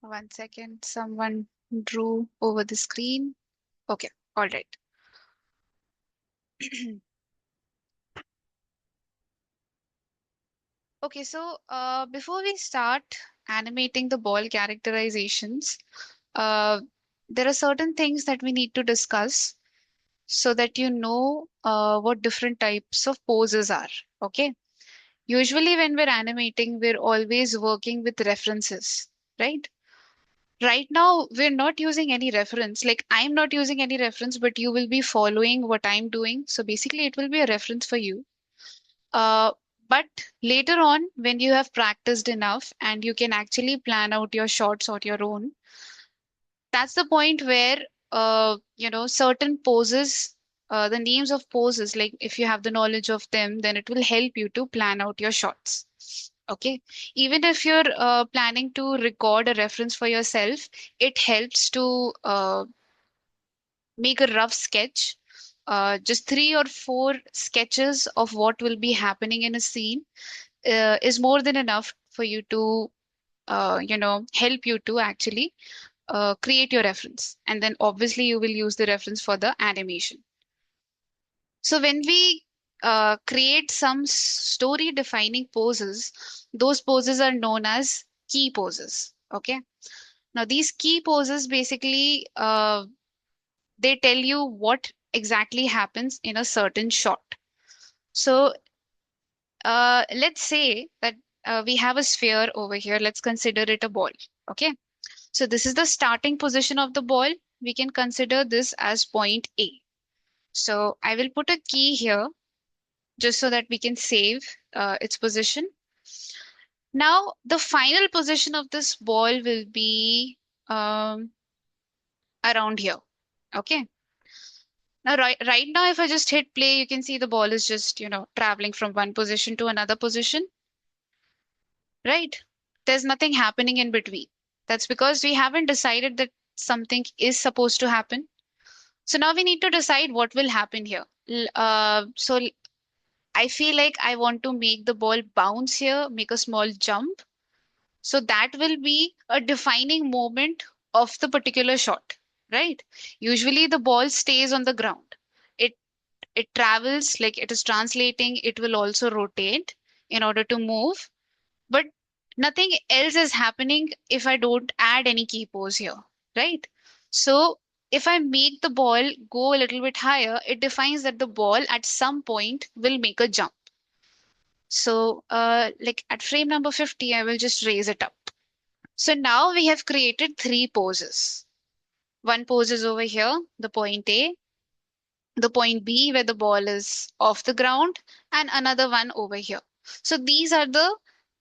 One second, someone drew over the screen. Okay, all right. Okay, so before we start animating the ball characterizations, uh, there are certain things that we need to discuss so that you know what different types of poses are. Okay. Usually, when we're animating, we're always working with references, right? Right now, we're not using any reference. Like, I'm not using any reference, but you will be following what I'm doing. So basically, it will be a reference for you. Uh, but later on, when you have practiced enough and you can actually plan out your shots on your own, that's the point where, certain poses, the names of poses, like if you have the knowledge of them, then it will help you to plan out your shots. Okay. Even if you're planning to record a reference for yourself, it helps to make a rough sketch. Just three or four sketches of what will be happening in a scene is more than enough for you to, help you to actually create your reference. And then obviously you will use the reference for the animation. So when we create some story defining poses, those poses are known as key poses. Okay. Now these key poses basically they tell you what exactly happens in a certain shot. So let's say that we have a sphere over here. Let's consider it a ball. Okay. So this is the starting position of the ball. We can consider this as point A. So I will put a key here just so that we can save its position. Now, the final position of this ball will be um, around here. Okay. Now, right now, if I just hit play, you can see the ball is just, traveling from one position to another position, right? There's nothing happening in between. That's because we haven't decided that something is supposed to happen. So now we need to decide what will happen here. So I feel like I want to make the ball bounce here, make a small jump. So that will be a defining moment of the particular shot, right? Usually the ball stays on the ground. It it travels like it is translating. It will also rotate in order to move, but nothing else is happening if I don't add any key pose here, right? So if I make the ball go a little bit higher, it defines that the ball at some point will make a jump. So like at frame number 50, I will just raise it up. So now we have created three poses. One pose is over here, the point A, the point B where the ball is off the ground, and another one over here. So these are the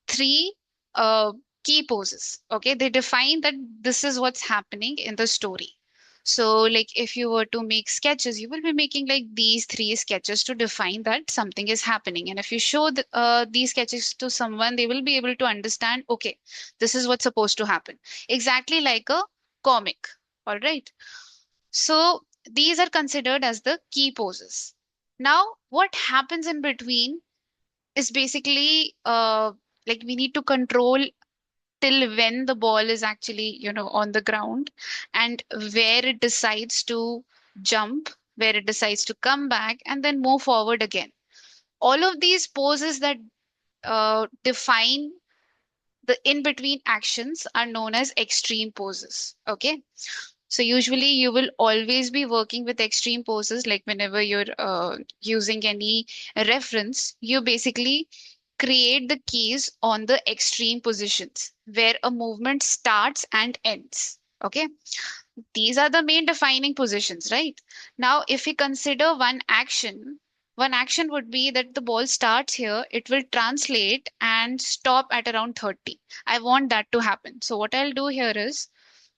three uh, key poses. Okay, they define that this is what's happening in the story. So, like if you were to make sketches, you will be making like these three sketches to define that something is happening. And if you show these sketches to someone, they will be able to understand, okay, this is what's supposed to happen. Exactly like a comic. All right. So these are considered as the key poses. Now, what happens in between is basically like we need to control till when the ball is actually, on the ground and where it decides to jump, where it decides to come back and then move forward again. All of these poses that define the in between actions are known as extreme poses. Okay. So usually you will always be working with extreme poses, like whenever you're using any reference, you basically create the keys on the extreme positions where a movement starts and ends. Okay. These are the main defining positions, right? Now, if we consider one action would be that the ball starts here, it will translate and stop at around 30. I want that to happen. So what I'll do here is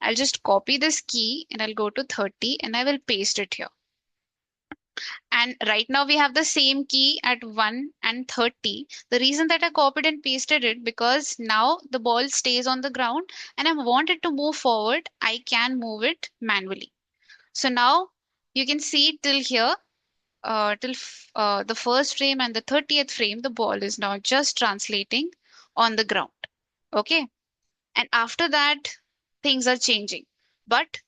I'll just copy this key and I'll go to 30 and I will paste it here. And right now we have the same key at 1 and 30. The reason that I copied and pasted it because now the ball stays on the ground and I want it to move forward. I can move it manually. So now you can see till here, till the first frame and the 30th frame, the ball is now just translating on the ground. Okay. And after that, things are changing. But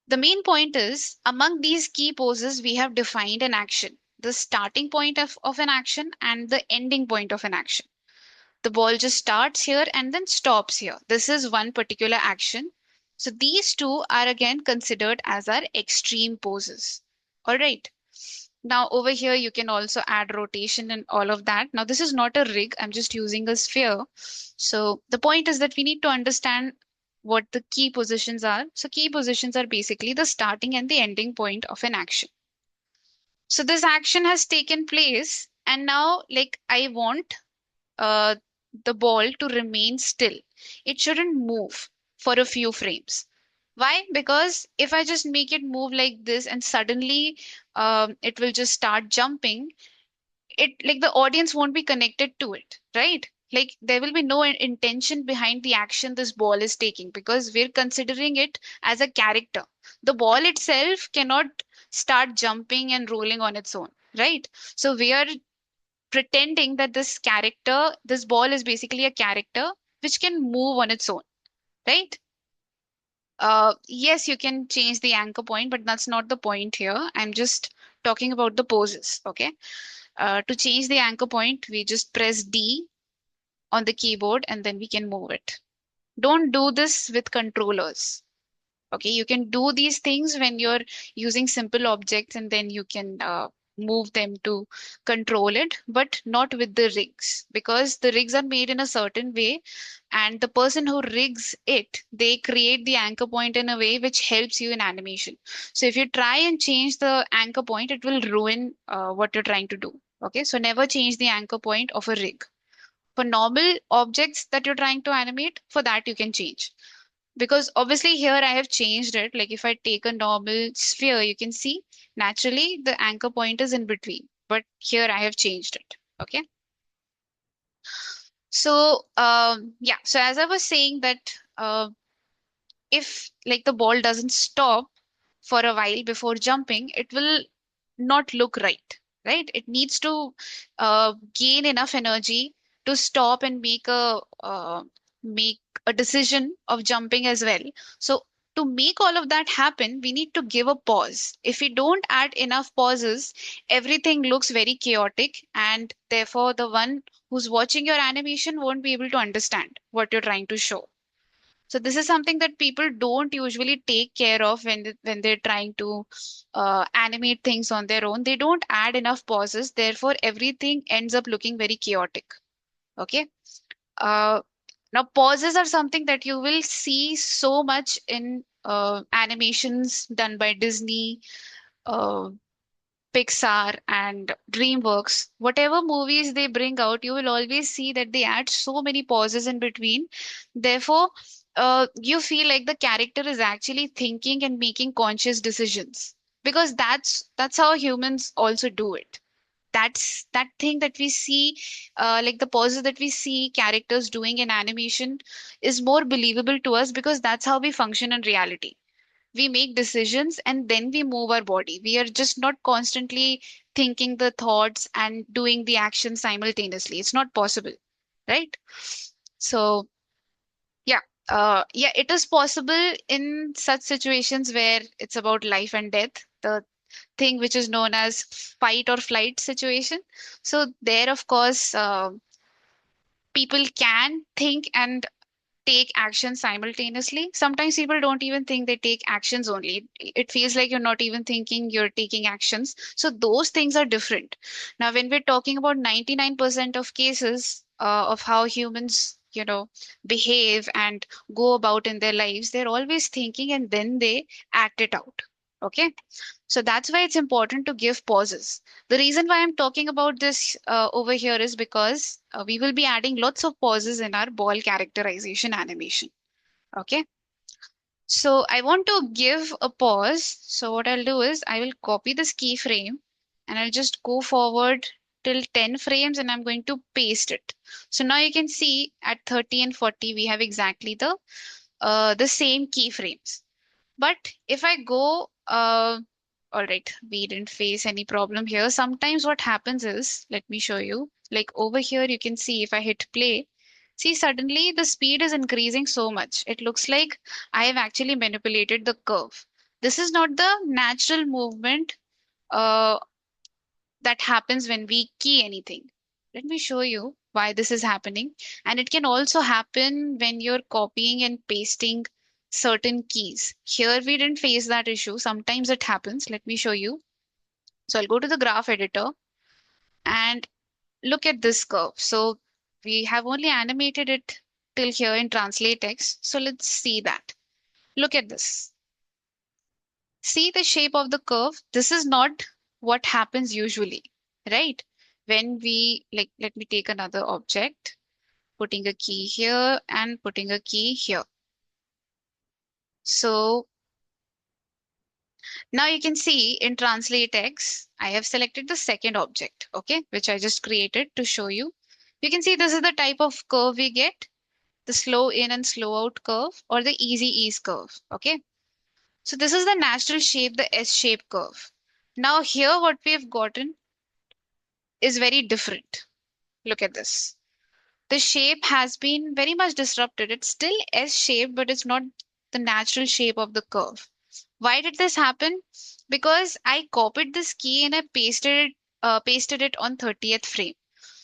the main point is, among these key poses, we have defined an action, the starting point of an action and the ending point of an action. The ball just starts here and then stops here. This is one particular action. So these two are again considered as our extreme poses. All right. Now over here, you can also add rotation and all of that. Now this is not a rig. I'm just using a sphere. So the point is that we need to understand what the key positions are. So key positions are basically the starting and the ending point of an action. So this action has taken place, and now like I want uh, the ball to remain still. It shouldn't move for a few frames. Why? Because if I just make it move like this and suddenly it will just start jumping, it like the audience won't be connected to it, right? Like there will be no intention behind the action this ball is taking because we're considering it as a character. The ball itself cannot start jumping and rolling on its own, right? So we are pretending that this character, this ball is basically a character which can move on its own, right? Yes, you can change the anchor point, but that's not the point here. I'm just talking about the poses, okay? To change the anchor point, we just press D on the keyboard and then we can move it. Don't do this with controllers. Okay, you can do these things when you're using simple objects and then you can move them to control it, but not with the rigs because the rigs are made in a certain way, and the person who rigs it, they create the anchor point in a way which helps you in animation. So if you try and change the anchor point, it will ruin what you're trying to do. Okay, so never change the anchor point of a rig. For normal objects that you're trying to animate, for that you can change, because obviously here I have changed it. Like if I take a normal sphere, you can see naturally the anchor point is in between, but here I have changed it. Okay. So yeah, so as I was saying that if like the ball doesn't stop for a while before jumping, it will not look right, right? It needs to gain enough energy to stop and make a decision of jumping as well. So to make all of that happen, we need to give a pause. If we don't add enough pauses, everything looks very chaotic, and therefore the one who's watching your animation won't be able to understand what you're trying to show. So this is something that people don't usually take care of when they're trying to animate things on their own. They don't add enough pauses, therefore everything ends up looking very chaotic. Okay. Uh, Now pauses are something that you will see so much in animations done by Disney, uh, Pixar, and DreamWorks. Whatever movies they bring out, you will always see that they add so many pauses in between. Therefore, you feel like the character is actually thinking and making conscious decisions, because that's how humans also do it. That's that thing that we see, like the pauses that we see characters doing in animation is more believable to us because that's how we function in reality. We make decisions and then we move our body. We are just not constantly thinking the thoughts and doing the action simultaneously. It's not possible, right? So yeah, yeah, it is possible in such situations where it's about life and death, the thing which is known as fight or flight situation. So there, of course, people can think and take action simultaneously. Sometimes people don't even think they take actions only. It feels like you're not even thinking, you're taking actions. So those things are different. Now, when we're talking about 99% of cases of how humans, behave and go about in their lives, they're always thinking and then they act it out. Okay. So that's why it's important to give pauses. The reason why I'm talking about this over here is because we will be adding lots of pauses in our ball characterization animation. Okay. So I want to give a pause. So what I'll do is I will copy this keyframe and I'll just go forward till 10 frames and I'm going to paste it. So now you can see at 30 and 40, we have exactly the same keyframes. But if I go, all right, we didn't face any problem here. Sometimes what happens is, let me show you, like over here, you can see if I hit play, See, suddenly the speed is increasing so much. It looks like I have actually manipulated the curve. This is not the natural movement uh, that happens when we key anything. Let me show you why this is happening. And it can also happen when you're copying and pasting certain keys. Here we didn't face that issue. Sometimes it happens. Let me show you. So I'll go to the graph editor and look at this curve. So we have only animated it till here in translate text. So let's see that. Look at this. See the shape of the curve. This is not what happens usually, right? When we like, let me take another object, putting a key here and putting a key here. So now you can see in translate text, I have selected the second object, okay, which I just created to show you. You can see this is the type of curve we get, the slow in and slow out curve or the easy ease curve, okay? So this is the natural shape, the S shape curve. Now here what we have gotten is very different. Look at this. The shape has been very much disrupted. It's still S shaped, but it's not the natural shape of the curve. Why did this happen? Because I copied this key and I pasted it on 30th frame.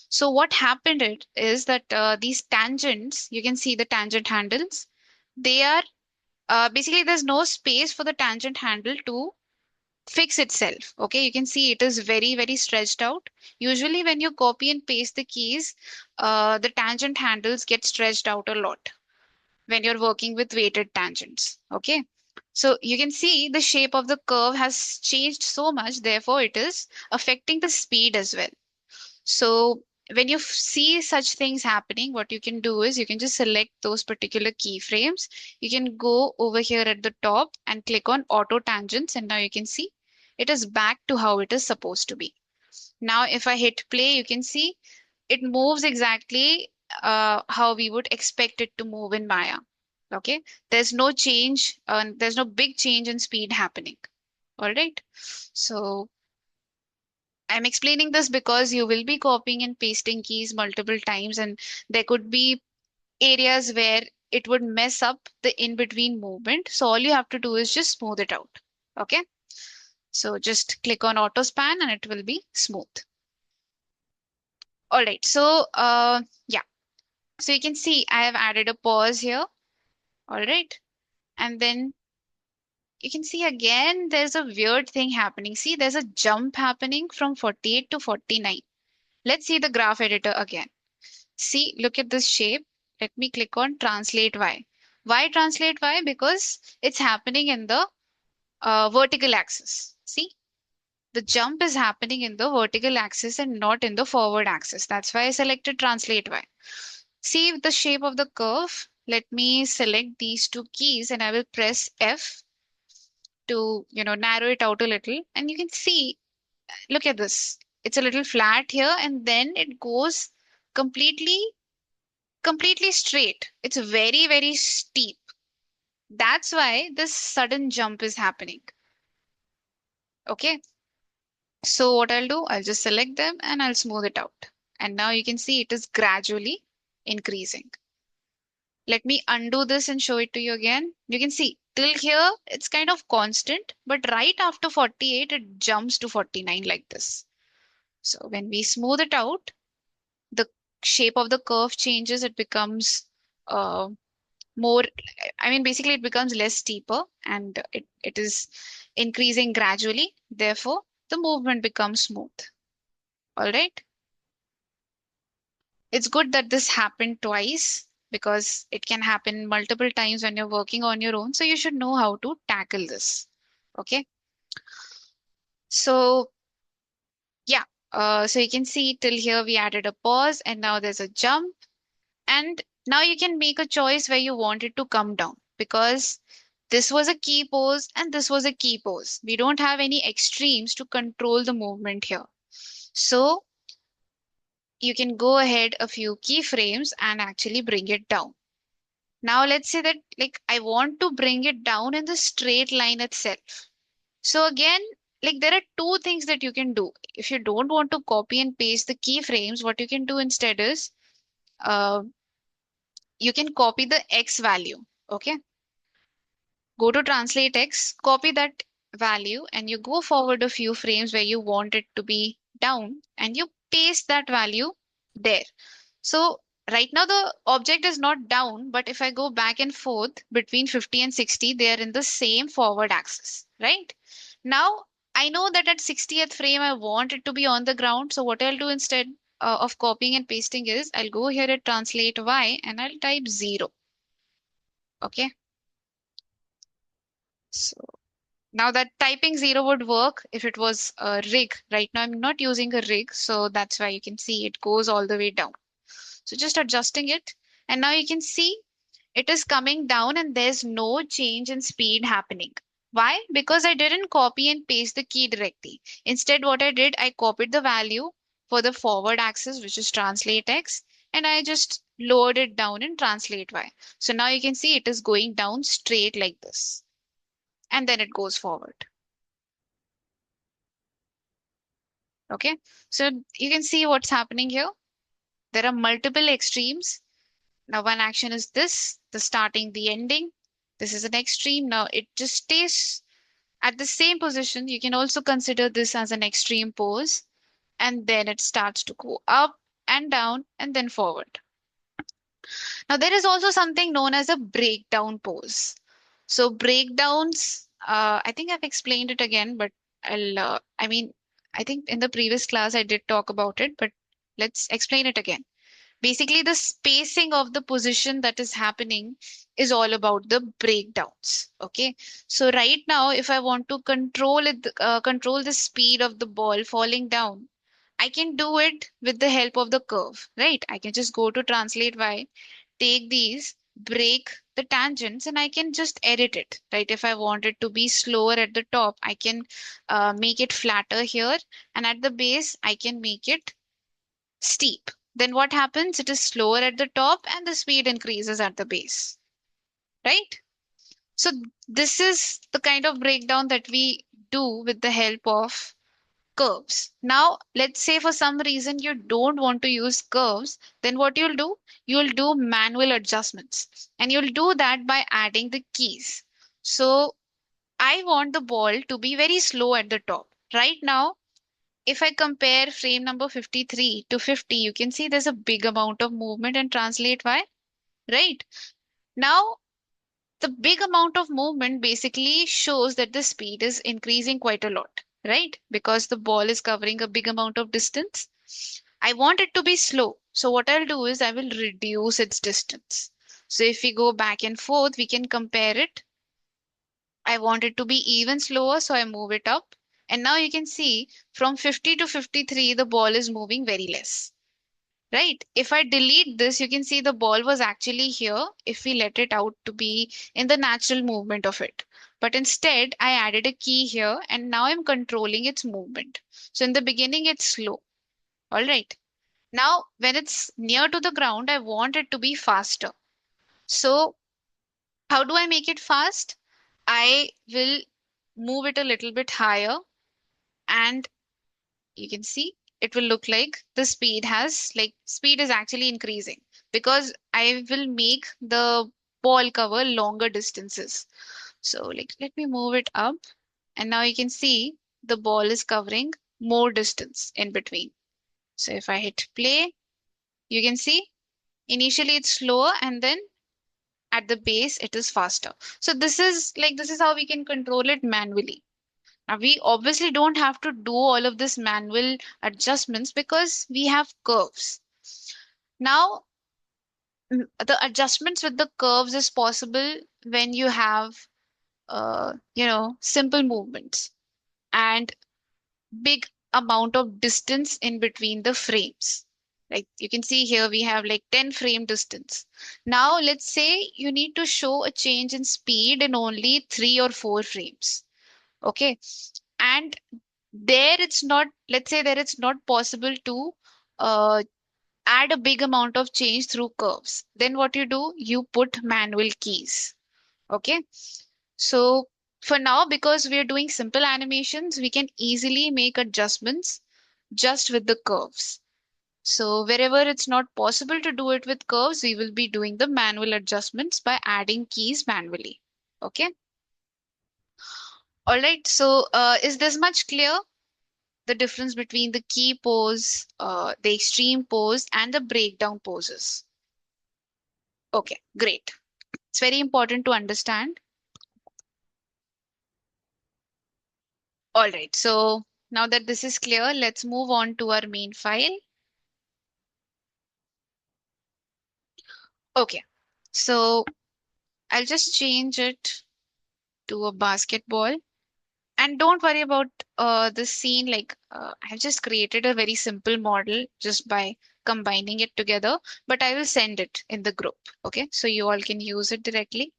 So what happened is that these tangents, you can see the tangent handles, they are basically there's no space for the tangent handle to fix itself. Okay, you can see it is very, very stretched out. Usually when you copy and paste the keys, the tangent handles get stretched out a lot when you're working with weighted tangents. Okay, so you can see the shape of the curve has changed so much, therefore it is affecting the speed as well. So when you see such things happening, what you can do is you can just select those particular keyframes. You can go over here at the top and click on auto tangents, and now you can see it is back to how it is supposed to be. Now, if I hit play, you can see it moves exactly how we would expect it to move in Maya. Okay, there's no change, there's no big change in speed happening. All right, so I'm explaining this because you will be copying and pasting keys multiple times, and there could be areas where it would mess up the in-between movement. So all you have to do is just smooth it out. Okay. So just click on auto span and it will be smooth. All right. So yeah. So you can see I have added a pause here. All right. And then you can see again there's a weird thing happening. See, there's a jump happening from 48 to 49. Let's see the graph editor again. See, look at this shape. Let me click on translate Y. Why translate Y? Because it's happening in the vertical axis. See, the jump is happening in the vertical axis and not in the forward axis. That's why I selected translate Y. See the shape of the curve. Let me select these two keys and I will press F to, narrow it out a little. And you can see, look at this. It's a little flat here and then it goes completely straight. It's very, very steep. That's why this sudden jump is happening. Okay. So what I'll do, I'll just select them and I'll smooth it out. And now you can see it is gradually increasing. Let me undo this and show it to you again. You can see till here, it's kind of constant, but right after 48, it jumps to 49 like this. So when we smooth it out, the shape of the curve changes. It becomes uh, more, I mean, basically it becomes less steeper and it is increasing gradually. Therefore, the movement becomes smooth. All right. It's good that this happened twice because it can happen multiple times when you're working on your own. So you should know how to tackle this. Okay. So yeah. So you can see till here we added a pause and now there's a jump. And now you can make a choice where you want it to come down because this was a key pose and this was a key pose. We don't have any extremes to control the movement here. So you can go ahead a few keyframes and actually bring it down. Now let's say that like I want to bring it down in the straight line itself. So again, like there are two things that you can do. If you don't want to copy and paste the keyframes, what you can do instead is uh, you can copy the X value. Okay. Go to translate X, copy that value, and you go forward a few frames where you want it to be down, and you paste that value there. So right now the object is not down, but if I go back and forth between 50 and 60, they are in the same forward axis, right? Now I know that at 60th frame I want it to be on the ground. So what I'll do instead of copying and pasting is I'll go here at translate Y and I'll type 0. Okay. So now that typing 0 would work if it was a rig. Right now I'm not using a rig, so that's why you can see it goes all the way down. So just adjusting it. And now you can see it is coming down and there's no change in speed happening. Why? Because I didn't copy and paste the key directly. Instead, what I did, I copied the value for the forward axis, which is translate X, and I just lowered it down in translate Y. So now you can see it is going down straight like this. And then it goes forward. Okay. So you can see what's happening here. There are multiple extremes. Now, one action is this, the starting, the ending. This is an extreme. Now, it just stays at the same position. You can also consider this as an extreme pose. And then it starts to go up and down and then forward. Now, there is also something known as a breakdown pose. So, breakdowns, I think I've explained it again, but I think in the previous class I did talk about it, but let's explain it again. Basically, the spacing of the position that is happening is all about the breakdowns. Okay. So right now, if I want to control the speed of the ball falling down, I can do it with the help of the curve, right? I can just go to translate Y, take these, break the tangents, and I can just edit it, right? If I want it to be slower at the top, I can make it flatter here, and at the base, I can make it steep. Then what happens? It is slower at the top and the speed increases at the base, right? So this is the kind of breakdown that we do with the help of curves. Now, let's say for some reason you don't want to use curves, then what you'll do manual adjustments and you'll do that by adding the keys. So I want the ball to be very slow at the top. Right now, if I compare frame number 53 to 50, you can see there's a big amount of movement and translate Y, right? Now, the big amount of movement basically shows that the speed is increasing quite a lot, right? Because the ball is covering a big amount of distance. I want it to be slow. So what I'll do is I will reduce its distance. So if we go back and forth, we can compare it. I want it to be even slower, so I move it up. And now you can see from 50 to 53, the ball is moving very less, right? If I delete this, you can see the ball was actually here if we let it out to be in the natural movement of it. But instead, I added a key here and now I'm controlling its movement. So in the beginning, it's slow. All right. Now, when it's near to the ground, I want it to be faster. So how do I make it fast? I will move it a little bit higher and you can see it will look like the speed is actually increasing because I will make the ball cover longer distances. So like let me move it up and now you can see the ball is covering more distance in between. So if I hit play, you can see initially it's slower and then at the base it is faster. So this is how we can control it manually. Now, we obviously don't have to do all of this manual adjustments because we have curves. Now, the adjustments with the curves is possible when you have, simple movements and big amount of distance in between the frames. Like you can see here, we have like 10 frame distance. Now, let's say you need to show a change in speed in only 3 or 4 frames. Okay. And there it's not, let's say that it's not possible to uh, add a big amount of change through curves. Then what you do, you put manual keys. Okay. So for now, because we are doing simple animations, we can easily make adjustments just with the curves. So wherever it's not possible to do it with curves, we will be doing the manual adjustments by adding keys manually. Okay. All right. So is this much clear? The difference between the key pose, the extreme pose, and the breakdown poses. Okay, great. It's very important to understand. All right. So now that this is clear, let's move on to our main file. Okay. So I'll just change it to a basketball. And don't worry about this scene. I've just created a very simple model just by combining it together, but I will send it in the group. Okay, so you all can use it directly.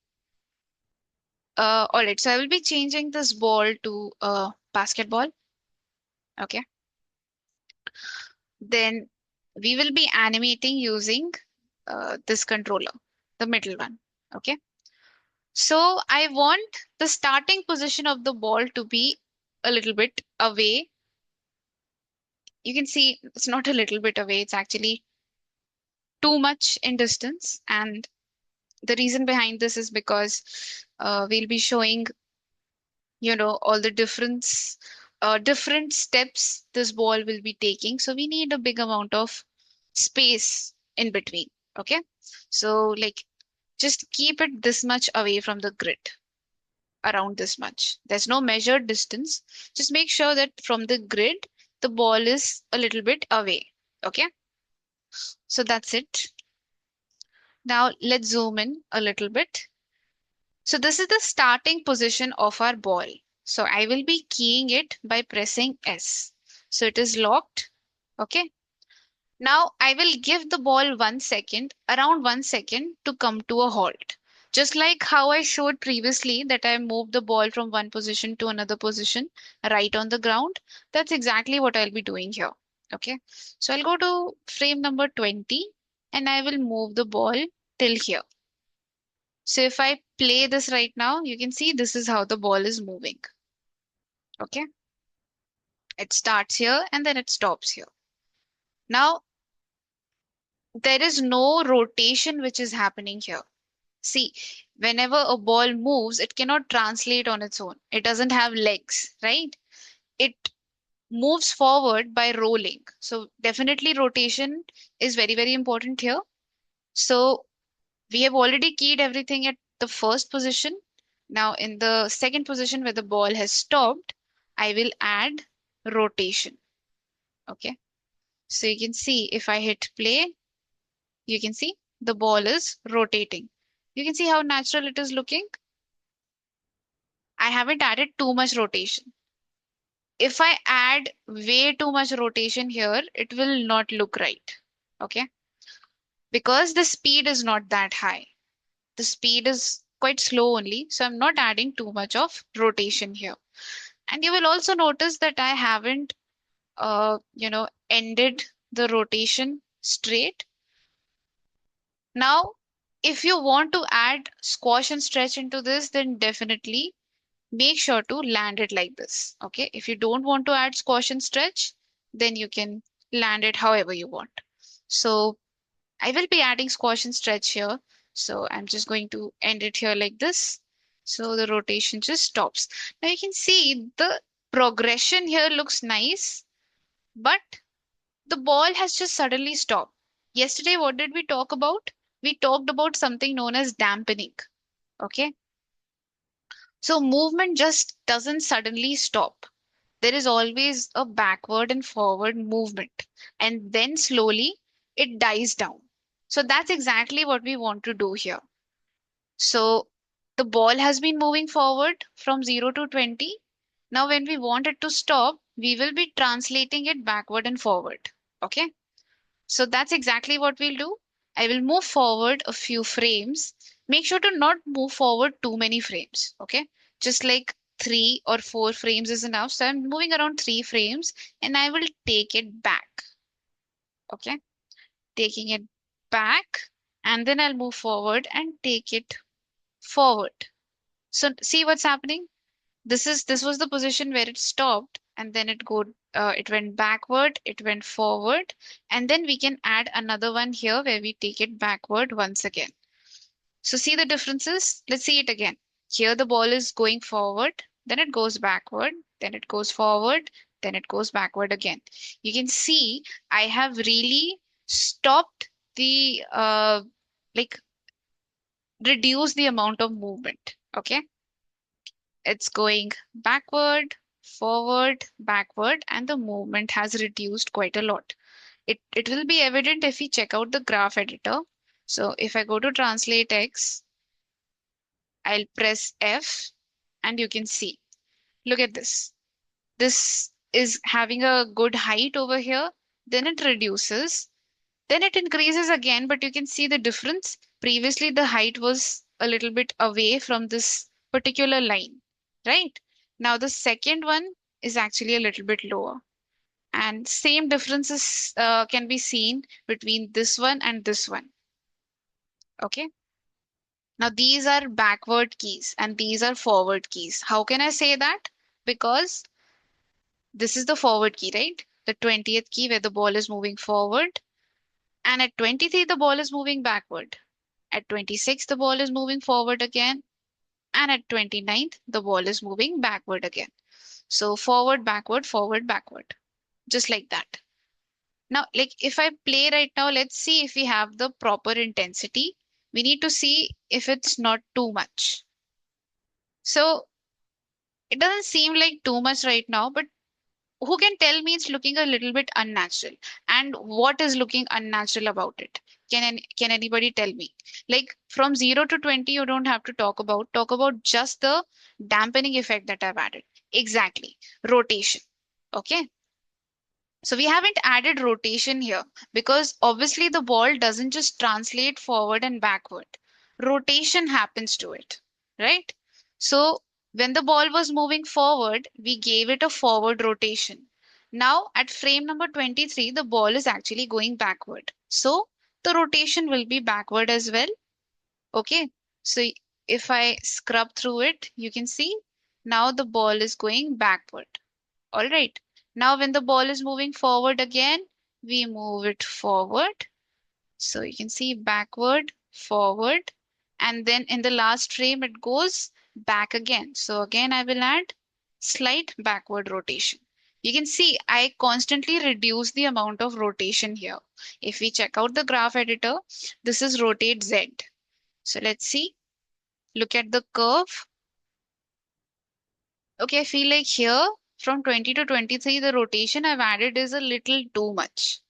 All right, so I will be changing this ball to basketball. Okay, then we will be animating using this controller, the middle one. Okay, so I want the starting position of the ball to be a little bit away. You can see it's not a little bit away, it's actually too much in distance. And the reason behind this is because we'll be showing, all the different steps this ball will be taking. So we need a big amount of space in between. Okay. So just keep it this much away from the grid, around this much. There's no measured distance. Just make sure that from the grid, the ball is a little bit away. Okay. So that's it. Now let's zoom in a little bit. So this is the starting position of our ball. So I will be keying it by pressing S. So it is locked. Okay. Now I will give the ball 1 second, around 1 second to come to a halt. Just like how I showed previously that I moved the ball from one position to another position right on the ground. That's exactly what I'll be doing here. Okay. So I'll go to frame number 20 and I will move the ball till here. So if I play this right now, you can see this is how the ball is moving. Okay. It starts here and then it stops here. Now, there is no rotation which is happening here. See, whenever a ball moves, it cannot translate on its own. It doesn't have legs, right? It moves forward by rolling. So definitely rotation is very, very important here. So we have already keyed everything at the first position. Now in the second position where the ball has stopped, I will add rotation. Okay. So you can see if I hit play, you can see the ball is rotating. You can see how natural it is looking. I haven't added too much rotation. If I add way too much rotation here, it will not look right. Okay. Because the speed is not that high. The speed is quite slow only. So I'm not adding too much of rotation here. And you will also notice that I haven't, ended the rotation straight. Now, if you want to add squash and stretch into this, then definitely make sure to land it like this. Okay. If you don't want to add squash and stretch, then you can land it however you want. So I will be adding squash and stretch here. So I'm just going to end it here like this. So the rotation just stops. Now you can see the progression here looks nice, but the ball has just suddenly stopped. Yesterday, what did we talk about? We talked about something known as dampening. Okay. So movement just doesn't suddenly stop. There is always a backward and forward movement. And then slowly it dies down. So that's exactly what we want to do here. So the ball has been moving forward from 0 to 20. Now, when we want it to stop, we will be translating it backward and forward. Okay. So that's exactly what we'll do. I will move forward a few frames. Make sure to not move forward too many frames. Okay. Just like 3 or 4 frames is enough. So I'm moving around 3 frames and I will take it back. Okay. Taking it back and then I'll move forward and take it forward. So see what's happening? This was the position where it stopped and then it went backward, it went forward, and then we can add another one here where we take it backward once again. So see the differences? Let's see it again. Here the ball is going forward, then it goes backward, then it goes forward, then it goes backward again. You can see I have really stopped the like reduce the amount of movement. Okay. It's going backward, forward, backward, and the movement has reduced quite a lot. It will be evident if we check out the graph editor. So if I go to translate X, I'll press F and you can see. Look at this. This is having a good height over here. Then it reduces. Then it increases again, but you can see the difference. Previously, the height was a little bit away from this particular line, right? Now the second one is actually a little bit lower. And same differences can be seen between this one and this one. Okay. Now these are backward keys and these are forward keys. How can I say that? Because this is the forward key, right? The 20th key where the ball is moving forward. And at 23, the ball is moving backward. At 26, the ball is moving forward again. And at 29th, the ball is moving backward again. So forward, backward, forward, backward. Just like that. Now, like if I play right now, let's see if we have the proper intensity. We need to see if it's not too much. So it doesn't seem like too much right now, but who can tell me it's looking a little bit unnatural? And what is looking unnatural about it? Can anybody tell me? Like from 0 to 20, you don't have to talk about just the dampening effect that I've added. Exactly. Rotation. Okay. So we haven't added rotation here because obviously the ball doesn't just translate forward and backward. Rotation happens to it, right? So when the ball was moving forward, we gave it a forward rotation. Now at frame number 23, the ball is actually going backward. So the rotation will be backward as well. Okay. So if I scrub through it, you can see now the ball is going backward. All right. Now when the ball is moving forward again, we move it forward. So you can see backward, forward, and then in the last frame it goes back again. So again I will add slight backward rotation. You can see I constantly reduce the amount of rotation here. If we check out the graph editor, this is rotate Z. So let's see, look at the curve. Okay, I feel like here from 20 to 23, the rotation I've added is a little too much.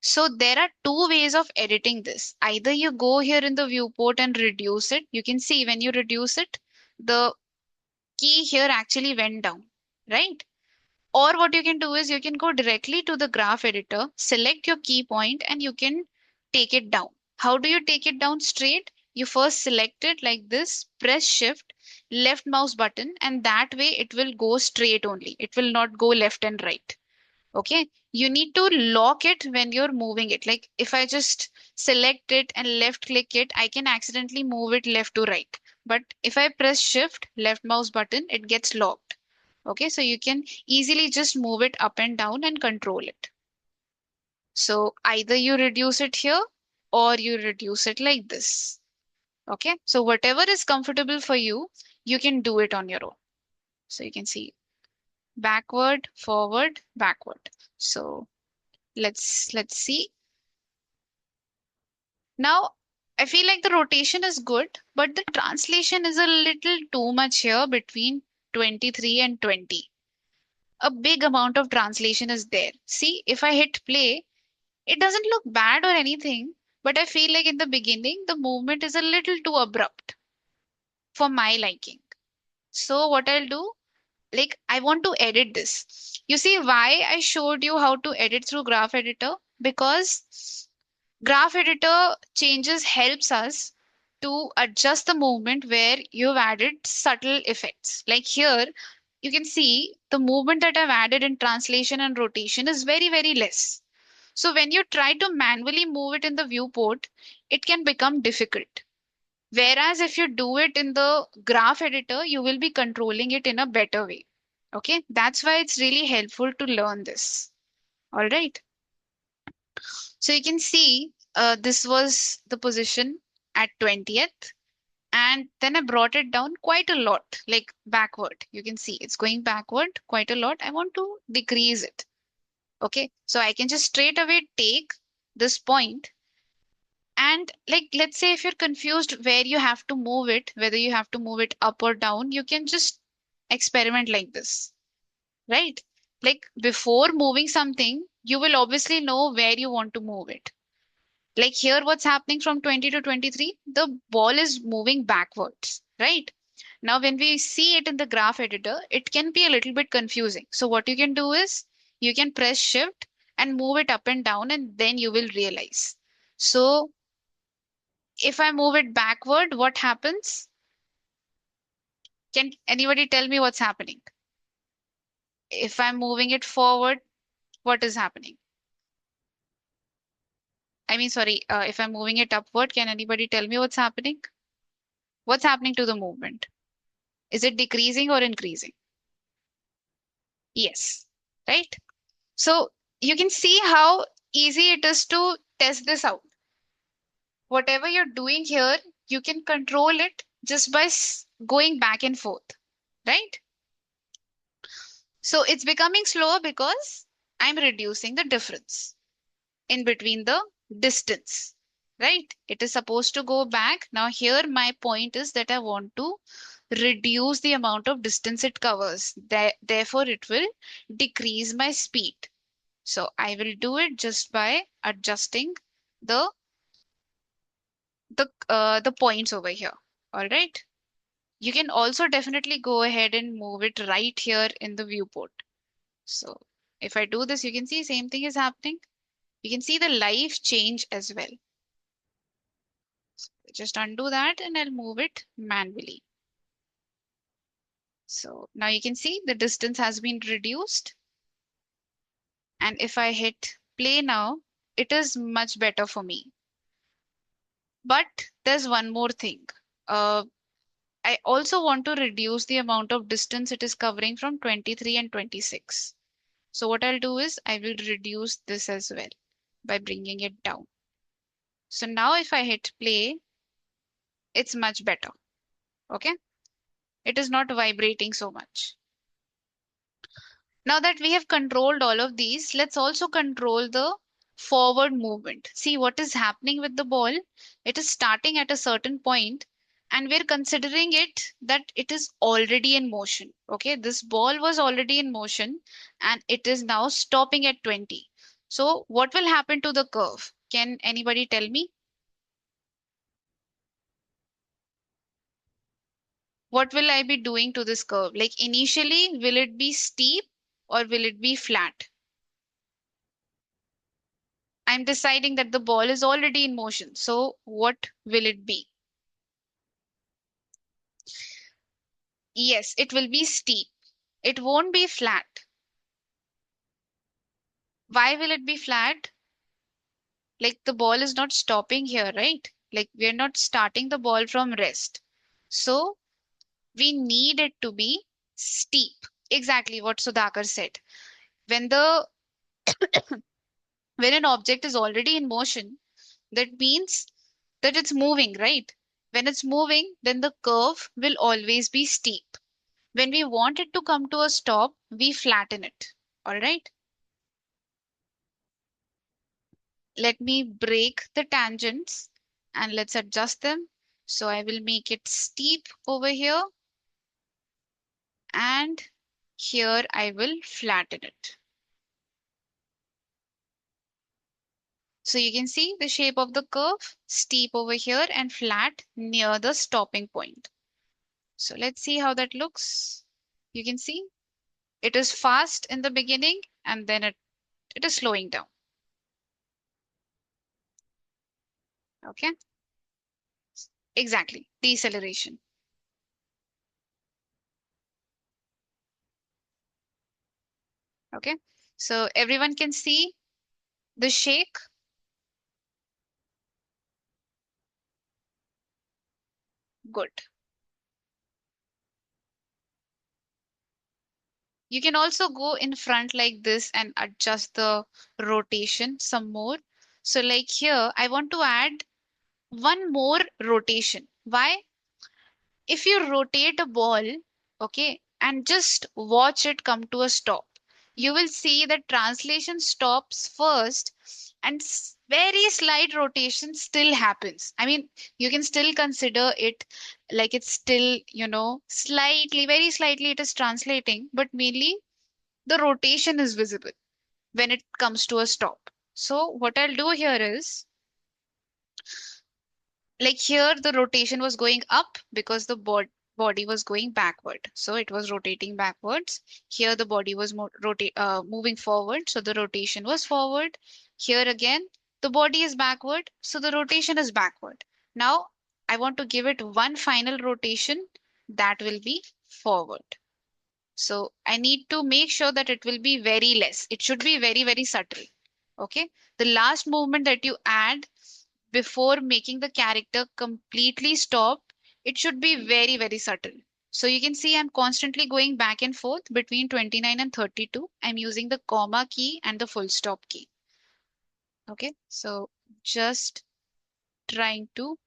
So there are two ways of editing this. Either you go here in the viewport and reduce it. You can see when you reduce it, the key here actually went down, right? Or what you can do is you can go directly to the graph editor, select your key point, and you can take it down. How do you take it down straight? You first select it like this, press shift, left mouse button, and that way it will go straight only. It will not go left and right. Okay. You need to lock it when you're moving it. Like if I just select it and left click it, I can accidentally move it left to right. But if I press shift, left mouse button, it gets locked. Okay, so you can easily just move it up and down and control it. So either you reduce it here or you reduce it like this. Okay, so whatever is comfortable for you, you can do it on your own. So you can see backward, forward, backward. So let's see. Now I feel like the rotation is good, but the translation is a little too much here between 23 and 20. A big amount of translation is there. See, if I hit play, it doesn't look bad or anything, but I feel like in the beginning, the movement is a little too abrupt for my liking. So what I'll do, like I want to edit this. You see why I showed you how to edit through graph editor? Because graph editor changes helps us to adjust the movement where you've added subtle effects. Like here, you can see the movement that I've added in translation and rotation is very, very less. So when you try to manually move it in the viewport, it can become difficult. Whereas if you do it in the graph editor, you will be controlling it in a better way. Okay, that's why it's really helpful to learn this. All right. So you can see this was the position at 20th, and then I brought it down quite a lot, like backward. You can see it's going backward quite a lot. I want to decrease it. Okay, so I can just straight away take this point and, like, let's say if you're confused where you have to move it, whether you have to move it up or down, you can just experiment like this, right? Like before moving something, you will obviously know where you want to move it. Like here, what's happening from 20 to 23? The ball is moving backwards, right? Now, when we see it in the graph editor, it can be a little bit confusing. So what you can do is you can press shift and move it up and down, and then you will realize. So if I move it backward, what happens? Can anybody tell me what's happening? If I'm moving it forward, what is happening? I mean, sorry, if I'm moving it upward, can anybody tell me what's happening? What's happening to the movement? Is it decreasing or increasing? Yes, right? So you can see how easy it is to test this out. Whatever you're doing here, you can control it just by going back and forth, right? So it's becoming slower because I'm reducing the difference in between the distance, right? It is supposed to go back. Now, here my point is that I want to reduce the amount of distance it covers. Therefore, it will decrease my speed. So I will do it just by adjusting the the points over here. All right. You can also definitely go ahead and move it right here in the viewport. So if I do this, you can see same thing is happening. You can see the life change as well. Just undo that and I'll move it manually. So now you can see the distance has been reduced. And if I hit play now, it is much better for me. But there's one more thing. Uh, I also want to reduce the amount of distance it is covering from 23 and 26. So what I'll do is I will reduce this as well by bringing it down. So now if I hit play, it's much better. Okay. It is not vibrating so much. Now that we have controlled all of these, let's also control the forward movement. See what is happening with the ball. It is starting at a certain point and we're considering it that it is already in motion. Okay, this ball was already in motion and it is now stopping at 20. So what will happen to the curve? Can anybody tell me? What will I be doing to this curve? Like initially, will it be steep or will it be flat? I'm deciding that the ball is already in motion. So what will it be? Yes, it will be steep. It won't be flat. Why will it be flat? Like the ball is not stopping here, right? Like we're not starting the ball from rest. So we need it to be steep. Exactly what Sudhakar said. When the when an object is already in motion, that means that it's moving, right? When it's moving, then the curve will always be steep. When we want it to come to a stop, we flatten it. All right. Let me break the tangents and let's adjust them. So I will make it steep over here and here I will flatten it. So you can see the shape of the curve, steep over here and flat near the stopping point. So let's see how that looks. You can see it is fast in the beginning and then it is slowing down. Okay. Exactly. Deceleration. Okay. So everyone can see the shake. Good. You can also go in front like this and adjust the rotation some more. So like here, I want to add one more rotation. Why? If you rotate a ball, okay, and just watch it come to a stop, you will see that translation stops first and very slight rotation still happens. I mean, you can still consider it like it's still, slightly, very slightly it is translating, but mainly the rotation is visible when it comes to a stop. So what I'll do here is, like here the rotation was going up because the body was going backward, so it was rotating backwards. Here the body was moving forward, so the rotation was forward. Here again the body is backward, so the rotation is backward. Now I want to give it one final rotation, that will be forward. So I need to make sure that it will be very less, it should be very very subtle. Okay, the last movement that you add before making the character completely stop, it should be very, very subtle. So you can see I'm constantly going back and forth between 29 and 32. I'm using the comma key and the full stop key. Okay, so just trying to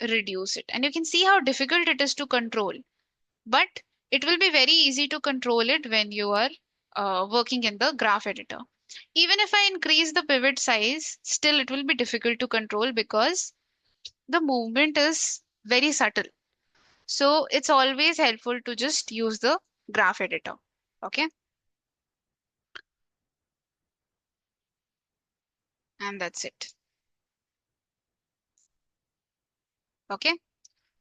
reduce it. And you can see how difficult it is to control. But it will be very easy to control it when you are working in the graph editor. Even if I increase the pivot size, still it will be difficult to control because the movement is very subtle. So it's always helpful to just use the graph editor. Okay. And that's it. Okay.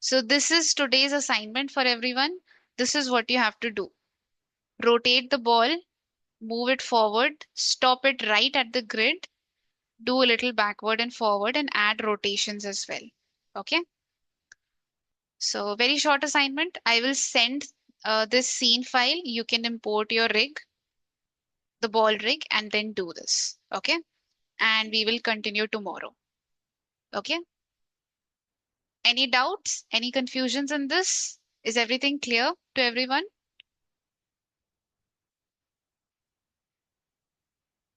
So this is today's assignment for everyone. This is what you have to do. Rotate the ball, move it forward, stop it right at the grid, do a little backward and forward, and add rotations as well. Okay. So very short assignment. I will send this scene file. You can import your rig, the ball rig, and then do this. Okay. And we will continue tomorrow. Okay. Any doubts? Any confusions in this? Is everything clear to everyone?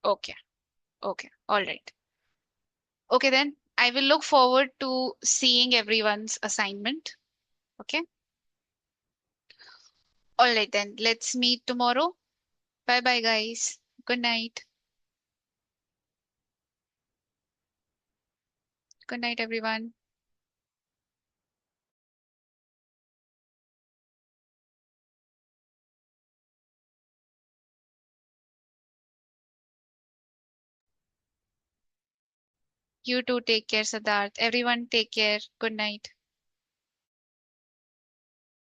Okay. Okay. All right. Okay, then I will look forward to seeing everyone's assignment. Okay. All right, then let's meet tomorrow. Bye bye, guys. Good night. Good night, everyone. You too take care, Siddharth. Everyone take care. Good night.